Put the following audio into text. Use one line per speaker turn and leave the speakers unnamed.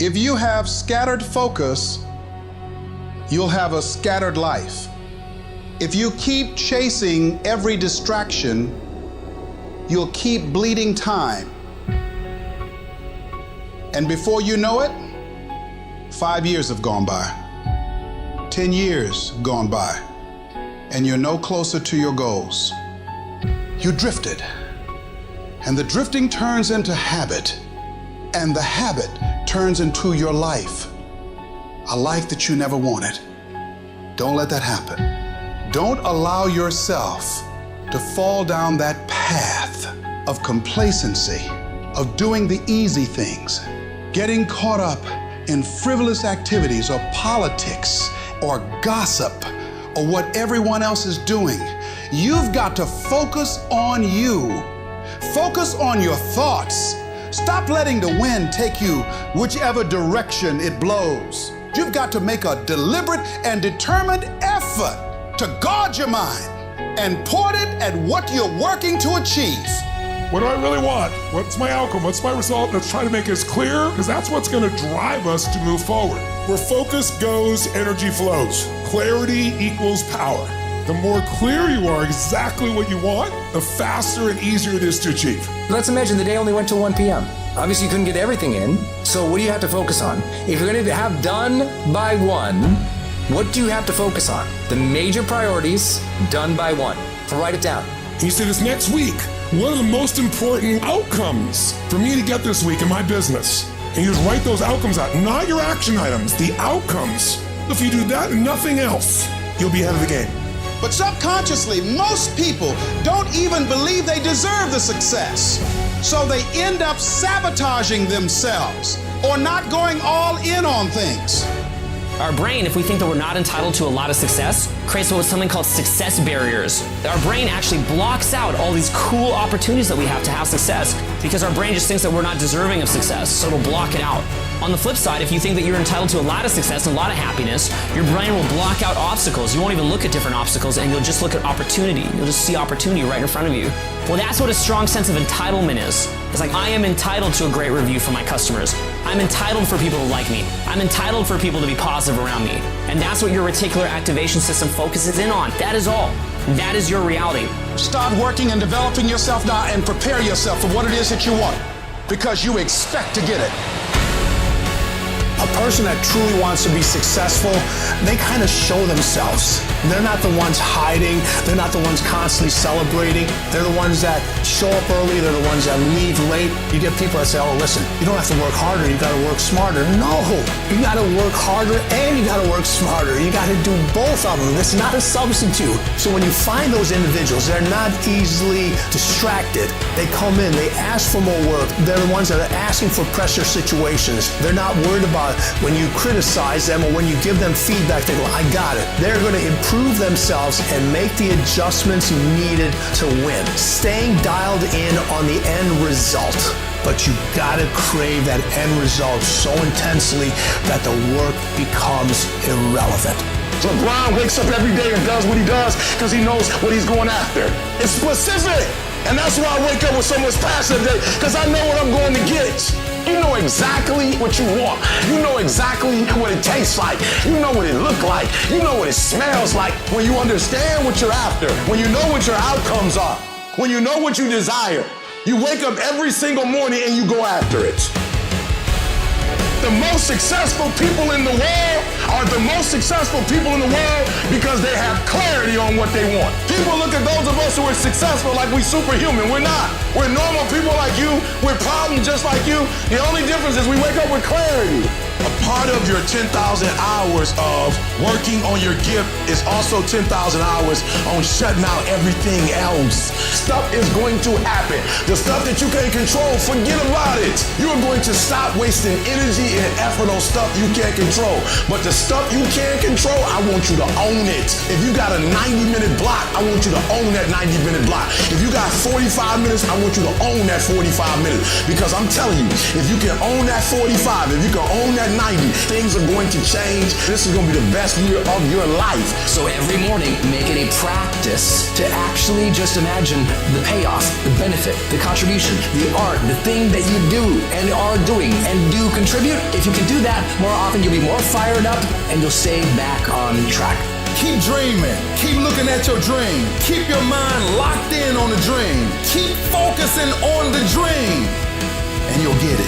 If you have scattered focus, you'll have a scattered life. If you keep chasing every distraction, you'll keep bleeding time. And before you know it, 5 years have gone by, 10 years gone by, and you're no closer to your goals. You drifted, and the drifting turns into habit, and the habit turns into your life, a life that you never wanted. Don't let that happen. Don't allow yourself to fall down that path of complacency, of doing the easy things, getting caught up in frivolous activities or politics or gossip or what everyone else is doing. You've got to focus on you. Focus on your thoughts. Stop letting the wind take you whichever direction it blows. You've got to make a deliberate and determined effort to guard your mind and point it at what you're working to achieve.
What do I really want? What's my outcome? What's my result? Let's try to make it as clear, because that's what's going to drive us to move forward. Where focus goes, energy flows. Clarity equals power. The more clear you are exactly what you want, the faster and easier it is to achieve.
Let's imagine the day only went till 1 p.m. Obviously you couldn't get everything in, so what do you have to focus on? If you're going to have done by 1, what do you have to focus on? The major priorities, done by 1. So write it down.
You say this next week, what are the most important outcomes for me to get this week in my business? And you just write those outcomes out, not your action items, the outcomes. If you do that and nothing else, you'll be ahead of the game.
But subconsciously, most people don't even believe they deserve the success. So they end up sabotaging themselves or not going all in on things.
Our brain, if we think that we're not entitled to a lot of success, creates what's something called success barriers. Our brain actually blocks out all these cool opportunities that we have to have success because our brain just thinks that we're not deserving of success, so it'll block it out. On the flip side, if you think that you're entitled to a lot of success and a lot of happiness, your brain will block out obstacles. You won't even look at different obstacles, and you'll just look at opportunity. You'll just see opportunity right in front of you. Well, that's what a strong sense of entitlement is. It's like, I am entitled to a great review from my customers. I'm entitled for people to like me. I'm entitled for people to be positive around me. And that's what your reticular activation system focuses in on. That is all. That is your reality.
Start working and developing yourself now and prepare yourself for what it is that you want, because you expect to get it.
A person that truly wants to be successful, they kind of show themselves. They're not the ones hiding. They're not the ones constantly celebrating. They're the ones that show up early. They're the ones that leave late. You get people that say, oh, listen, you don't have to work harder. You got to work smarter. No, you got to work harder and you got to work smarter. You got to do both of them. It's not a substitute. So when you find those individuals, they're not easily distracted. They come in, they ask for more work. They're the ones that are asking for pressure situations. They're not worried about when you criticize them or when you give them feedback. They go, I got it. They're going to improve themselves and make the adjustments needed to win. Staying dialed in on the end result. But you gotta crave that end result so intensely that the work becomes irrelevant.
LeBron wakes up every day and does what he does because he knows what he's going after. It's specific. And that's why I wake up with so much passion today, because I know what I'm going to get. You know exactly what you want. You know exactly what it tastes like. You know what it looks like. You know what it smells like. When you understand what you're after, when you know what your outcomes are, when you know what you desire, you wake up every single morning and you go after it. The most successful people in the world are the most successful people in the world because they have clarity on what they want. People look at those of us who are successful like we're superhuman. We're not. We're normal people like you with problems just like you. The only difference is we wake up with clarity. A part of your 10,000 hours of working on your gift is also 10,000 hours on shutting out everything else. Stuff is going to happen. The stuff that you can't control, forget about it. You are going to stop wasting energy and effort on stuff you can't control. But the stuff you can control, I want you to own it. If you got a 90-minute block, I want you to own that 90-minute block. If you got 45 minutes, I want you to own that 45 minutes. Because I'm telling you, if you can own that 45, if you can own that 190. Things are going to change. This is going to be the best year of your life.
So every morning, make it a practice to actually just imagine the payoff, the benefit, the contribution, the art, the thing that you do and are doing and do contribute. If you can do that more often, you'll be more fired up and you'll stay back on track.
Keep dreaming. Keep looking at your dream. Keep your mind locked in on the dream. Keep focusing on the dream. And you'll get it.